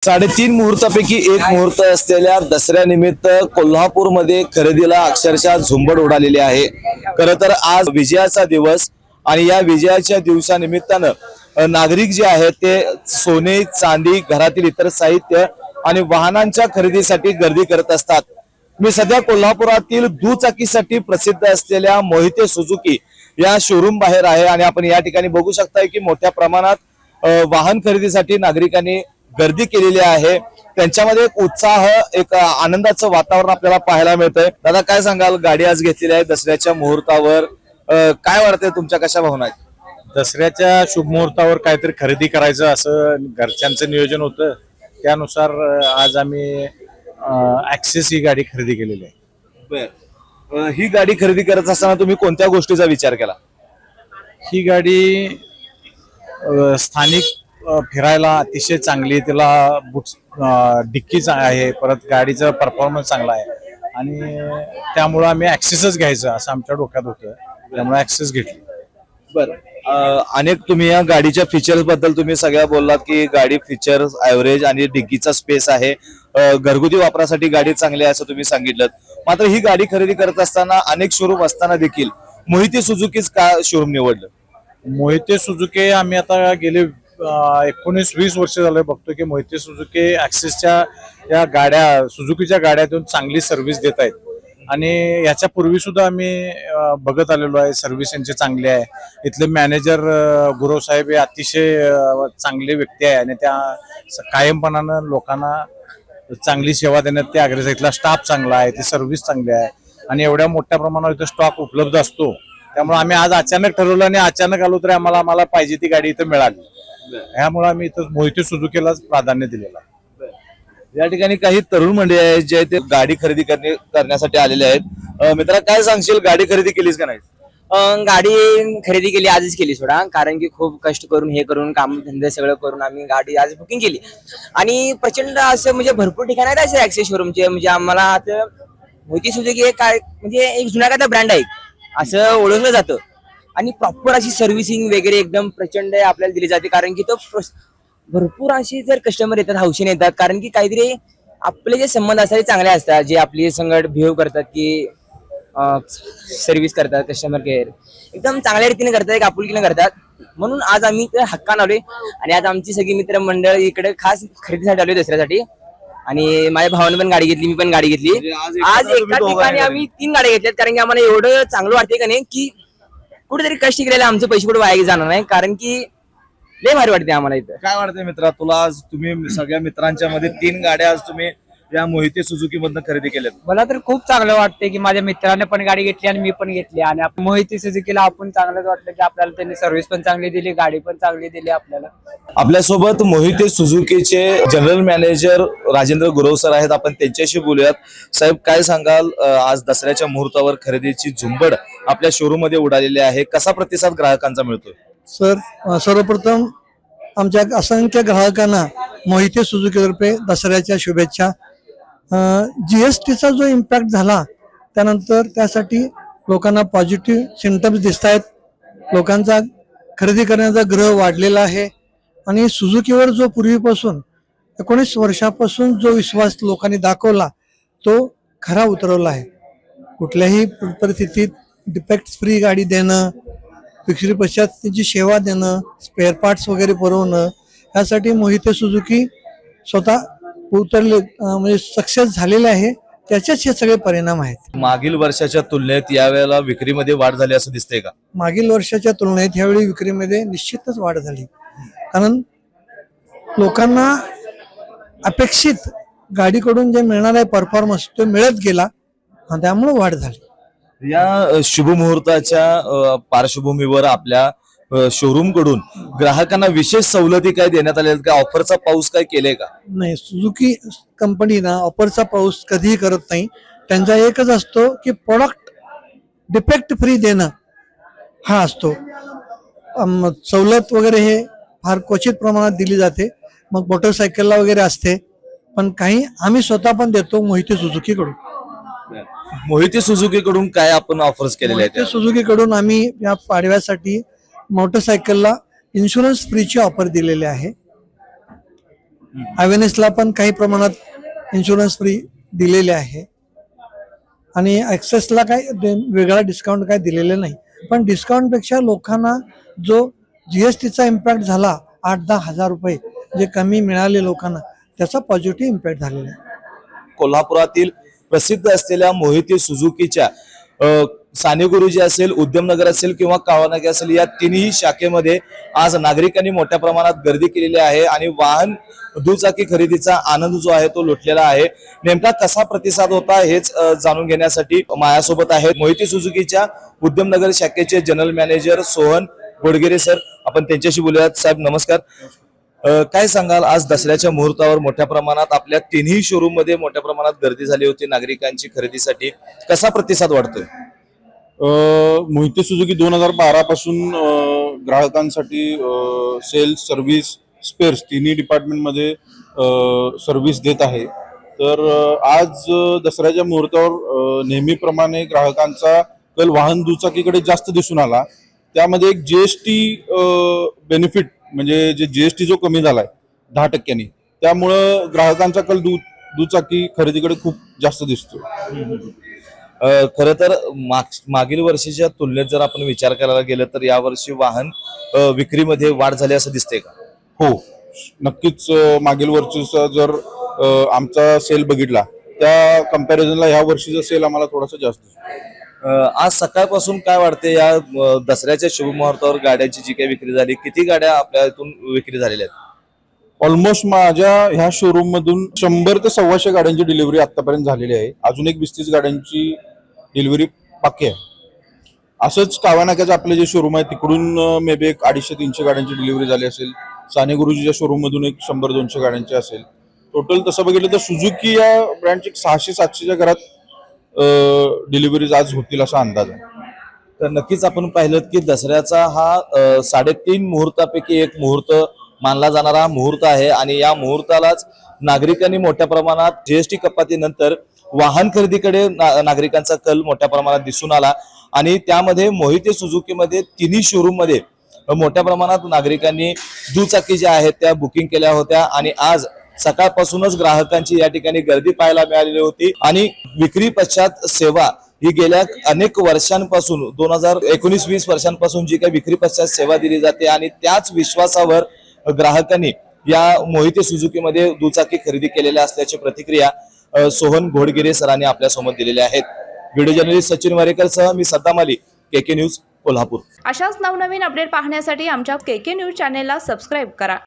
3.5 मुहूर्तापैकी एक मुहूर्त असलेल्या दसऱ्यानिमित्त कोल्हापूरमध्ये खरेदीला अक्षरशः झुंबड उडालेली आहे। खरं तर आज विजयाचा दिवस आणि या विजयाच्या दिवसानिमित्तानं नागरिक जे आहेत ते सोने चांदी घरातील इतर साहित्य आणि वाहनांच्या खरेदीसाठी गर्दी करत असतात। मी सध्या कोल्हापुरातील दुचाकीसाठी प्रसिद्ध असलेल्या मोहिते सुझुकी या शोरूम बाहेर आहे आणि आपण या ठिकाणी बघू शकताय की मोठ्या प्रमाणात वाहन खरेदीसाठी नागरिकांनी गर्दी केलेली आहे। त्यांच्यामध्ये एक उत्साह एक आनंदाचं वातावरण आपल्याला पाहायला मिळतंय। दादा काय सांगाल, गाडी आज घेतलेली आहे दसऱ्याच्या मुहूर्तावर, काय वाटतंय, तुमच्या कशा भावना आहेत? दसऱ्याच्या शुभ मुहूर्तावर काहीतरी खरेदी करायचं असं घरच्यांचं नियोजन होतं, त्यानुसार आज आम्ही ॲक्सेस ही गाडी खरेदी केलेली आहे। ही गाडी खरेदी करत असताना तुम्ही कोणत्या गोष्टीचा विचार केला? ही गाडी स्थानिक फिरायला अतिशय चांगली, तिला बुट्स डिक्की आहे, परत गाडीचा परफॉर्मन्स चांगला आहे आणि त्यामुळे आम्ही ॲक्सेसच घ्यायचं असं आमच्या डोक्यात होतं, त्यामुळे ॲक्सेस घेतली। बरं, अनेक तुम्ही या गाडीच्या फीचर्स बद्दल तुम्ही सगळ्या बोललात की गाडी फीचर्स ॲव्हरेज आणि डिग्गीचा स्पेस आहे, घरगुती वापरासाठी गाडी चांगली आहे असं तुम्ही सांगितलं। मात्र ही गाडी खरेदी करत असताना अनेक शोरूम असताना देखील मोहिते सुझुकीच का शोरूम निवडलं? मोहिते सुझुकी आम्ही आता गेले 19-20 वर्ष झाले बघतो की मोहिते सुझुकी ॲक्सेसच्या या गाड्या, सुझुकीच्या गाड्यातून चांगली सर्व्हिस देत आहेत आणि याच्या पूर्वी सुद्धा आम्ही बघत आलेलो आहे, सर्व्हिस यांची चांगली आहे। इथले मॅनेजर गुरव साहेब हे अतिशय चांगले व्यक्ती आहे आणि त्या कायमपणानं लोकांना चांगली सेवा देण्यात ते अग्रेसर, इथला स्टाफ चांगला आहे, ती सर्व्हिस चांगली आहे आणि एवढ्या मोठ्या प्रमाणावर इथं स्टॉक उपलब्ध असतो, त्यामुळे आम्ही आज अचानक ठरवलं आणि अचानक आलो तरी आम्हाला पाहिजे ती गाडी इथं मिळाली, ह्यामुळे आम्ही इथं मोहिते सुझुकीलाच प्राधान्य दिलेलं आहे। या ठिकाणी काही तरुण मंडळी आहेत जे ते गाडी खरेदी करण्यासाठी आलेले आहेत। मित्रा काय सांगशील, गाडी खरेदी केलीस का नाही? गाडी खरेदी केली, आजच केली सोडा, कारण की खूप कष्ट करून हे करून काम धंदे सगळं करून आम्ही गाडी आज बुकिंग केली आणि प्रचंड असं म्हणजे भरपूर ठिकाणी आहेत असे ॲक्सेस शोरूमचे, म्हणजे आम्हाला आता मोहिते सुझुकी हे काय म्हणजे एक जुना कायदा ब्रँड आहे असं ओळखलं जातं आणि प्रॉपर अशी सर्व्हिसिंग वगैरे एकदम प्रचंड आपल्याला दिली जाते, कारण की तो भरपूर अशी जर कस्टमर येतात हौशीने येतात, कारण की काहीतरी आपले जे संबंध असतात ते चांगले असतात, जे आपली संगत बिहेव करतात की सर्व्हिस करतात, कस्टमर केअर एकदम चांगल्या रीतीने करतात, एक आपुलकीने करतात, म्हणून आज आम्ही ते हक्कान आलोय आणि आज आमची सगळी मित्र मंडळ इकडे खास खरेदीसाठी आलोय दसऱ्यासाठी आणि माझ्या भावाने पण गाडी घेतली, मी पण गाडी घेतली। आज एका ठिकाणी आम्ही 3 गाड्या घेतल्यात, कारण की आम्हाला एवढं चांगलं वाटते का नाही की कुठेतरी कष्ट केलेले आमचे पैसे कुठे वाया जाणार नाही, कारण की लय भारी वाटते आम्हाला इथं। काय वाटतंय मित्रा तुला, आज तुम्ही सगळ्या मित्रांच्या मध्ये 3 गाड्या आज तुम्ही या मोहिते सुझुकी मधनं खरेदी केल्यात? मला तर खूप चांगलं वाटतंय की माझ्या मित्राने पण गाडी घेतली आणि मी पण घेतली आणि आपण मोहिते सुझुकीला आपण चांगलंच वाटलं की आपल्याला त्यांनी सर्व्हिस पण चांगली दिली, गाडी पण चांगली दिली आपल्याला। आपल्यासोबत मोहिते सुझुकीचे general manager Rajendra Gurav sir आहेत, आपण त्यांच्याशी बोलूयात। साहेब काय सांगाल, आज दसऱ्याच्या मुहूर्तावर खरेदीची झुंबड आपल्या शोरूम मध्ये उडालेली आहे, कसा प्रतिसाद ग्राहकांचा मिळतोय? सर, सर्वप्रथम आमच्या असंख्य ग्राहकांना मोहिते सुझुकीतर्फे दसऱ्याच्या शुभेच्छा। जीएसटीचा जो इम्पॅक्ट झाला त्यानंतर त्यासाठी लोकांना पॉझिटिव्ह सिम्पटम्स दिसत आहेत, लोकांचा खरेदी करण्याचा ग्रह वाढलेला आहे आणि सुझुकीवर जो पूर्वीपासून 19 वर्षापासून जो विश्वास लोकांनी दाखवला तो खरा उतरवला आहे। कुठल्याही परिस्थितीत डिफेक्ट फ्री गाडी देणं, विक्री पश्चात त्यांची सेवा देणं, स्पेअर पार्ट्स वगैरे पुरवणं, यासाठी मोहिते सुझुकी स्वतः उतरले म्हणजे सक्सेस झालेले आहे, त्याचेच हे सगळे परिणाम आहेत। मागील वर्षाच्या तुलनेत यावेळेला विक्रीमध्ये वाढ झाली असं दिसतंय का? मागील वर्षाच्या तुलनेत यावेळी विक्रीमध्ये निश्चितच वाढ झाली, कारण लोकांना अपेक्षित गाडीकडून जे मिळणार आहे परफॉर्मन्स तो मिळत गेला आणि त्यामुळे वाढ झाली। या शुभमुहूर्ताच्या पार्श्वभूमीवर आपल्या शोरूम कडून ग्राहकांना विशेष सवलती काय देण्यात आल्या का? ऑफरचा पाऊस काय केले का? नाही, सुझुकी कंपनी ना ऑफरचा पाऊस कधीही करत नाही, त्यांचा एकच असतो की प्रोडक्ट डिफेक्ट फ्री देणं हा असतो। सवलत वगैरे हे फार क्वचित प्रमाणात दिली जाते, मग मोटरसायकलला वगैरे असते, पण काही आम्ही स्वतः पण देतो मोहिते सुझुकी कडून। मोहिते सुझुकी कडून काय आपण ऑफर्स केलेले आहेत? सुझुकी कडून आम्ही या पाडव्यासाठी मोटरसायकलला इन्शुरन्स फ्रीची ऑफर दिलेली आहे। अवेनेसला पण काही प्रमाणात इन्शुरन्स फ्री दिलेले आहे आणि ॲक्सेसला काही वेगळा डिस्काउंट काही दिलेले नाही. पण डिस्काउंटपेक्षा लोकांना जो जीएसटीचा इम्पॅक्ट झाला 8-10 हजार रुपये जे कमी मिळाले लोकांना, त्याचा पॉझिटिव्ह इम्पॅक्ट झालेला आहे. कोल्हापुरातील प्रसिद्ध असलेल्या मोहिते सुझुकीच्या साने गुरुजी असेल, उद्यमनगर असेल किंवा कावानाके असेल, या तिन्ही शाखेमध्ये आज नागरिकांनी मोठ्या प्रमाणात गर्दी केलेली आहे आणि वाहन दुचाकी खरेदीचा आनंद जो आहे तो लुटलेला आहे. नेमका कसा प्रतिसाद होता हेच जाणून घेण्यासाठी माझ्यासोबत आहेत मोहिते सुझुकीच्या उद्यमनगर शाखेचे जनरल मॅनेजर सोहन गोडगेरे सर. आपण त्यांच्याशी बोलूयात. साहेब नमस्कार. काय सांगाल, आज दसऱ्याच्या मुहूर्तावर मोठ्या प्रमाणात आपल्या तिन्ही शोरूम मध्ये मोठ्या प्रमाणात गर्दी झाली होती नागरिकांची खरेदीसाठी, कसा प्रतिसाद वाटतोय? मोहिते सुझुकी 2012 पासून ग्राहकांसाठी सेल्स, सर्व्हिस, स्पेअर्स तिन्ही डिपार्टमेंटमध्ये सर्व्हिस देत आहे. तर आज दसऱ्याच्या मुहूर्तावर नेहमीप्रमाणे ग्राहकांचा कल वाहन दुचाकीकडे जास्त दिसून आला. त्यामध्ये एक जीएसटी बेनिफिट म्हणजे जे जीएसटी जो कमी झालाय 10%, त्यामुळं ग्राहकांचा कल दुचाकी खरेदीकडे खूप जास्त दिसतो. खरं तर मागील वर्षीच्या तुलनेत जर आपण विचार करायला गेलं तर यावर्षी वाहन विक्रीमध्ये वाढ झाली असं दिसतंय का? हो, नक्कीच. मागील वर्षीचा जर आमचा सेल बघितला त्या कंपॅरिझनला ह्या वर्षीचा सेल आम्हाला थोडासा जास्त दिसतो. आज सकाळपासून काय वाटते या दसऱ्याच्या शुभ मुहूर्तावर गाड्यांची जी काही विक्री झाली, किती गाड्या आपल्या इथून विक्री झालेल्या आहेत? ऑलमोस्ट माझ्या ह्या शोरूम मधून 100 ते 125 गाड्यांची डिलिव्हरी आतापर्यंत झालेली आहे. अजून एक 20-30 गाड्यांची डिलिव्हरी बाकी आहे. असंच कावानाक्याचं आपले जे शोरूम आहे तिकडून मे बी एक 250-300 गाड्यांची डिलिव्हरी झाली असेल. साने गुरुजीच्या शोरूम मधून एक 100-200 गाड्यांची असेल. टोटल तसं बघितलं तर सुझुकी या ब्रँडची 600-700च्या घरात डिलिव्हरीज आज होतील असा अंदाज आहे. तर नक्कीच आपण पाहिलं की दसऱ्याचा हा 3.5 मुहूर्तापैकी एक मुहूर्त मानला जाणारा मुहूर्त आहे आणि या मुहूर्तालाच नागरिकांनी मोठ्या प्रमाणात जीएसटी कपातीनंतर वाहन खरेदीकडे नागरिकांचा कल मोठ्या प्रमाणात दिसून आला आणि त्यामध्ये मोहिते सुझुकीमध्ये तिन्ही शोरूम मध्ये मोठ्या प्रमाणात नागरिकांनी दुचाकी ज्या आहेत त्या बुकिंग केल्या होत्या आणि आज सकाळपासूनच ग्राहकांची या ठिकाणी गर्दी पाहायला मिळालेली होती. आणि विक्री पश्चात सेवा ही गेल्या अनेक वर्षांपासून 2019-20 वर्षांपासून जी काही विक्री पश्चात सेवा दिली जाते आणि त्याच विश्वासावर ग्राहकांनी या मोहिते सुझुकीमध्ये दुचाकी खरेदी केलेल्या असल्याची प्रतिक्रिया सोहन घोडगिरे सरांनी आपल्या समोर दिलेल्या आहेत. व्हिडिओ जर्नलिस्ट सचिन वारेकर सह मी सद्दाम अली, केके न्यूज कोल्हापूर. अशाच नवनवीन अपडेट पाहण्यासाठी आमच्या केके न्यूज चॅनेलला सबस्क्राईब करा.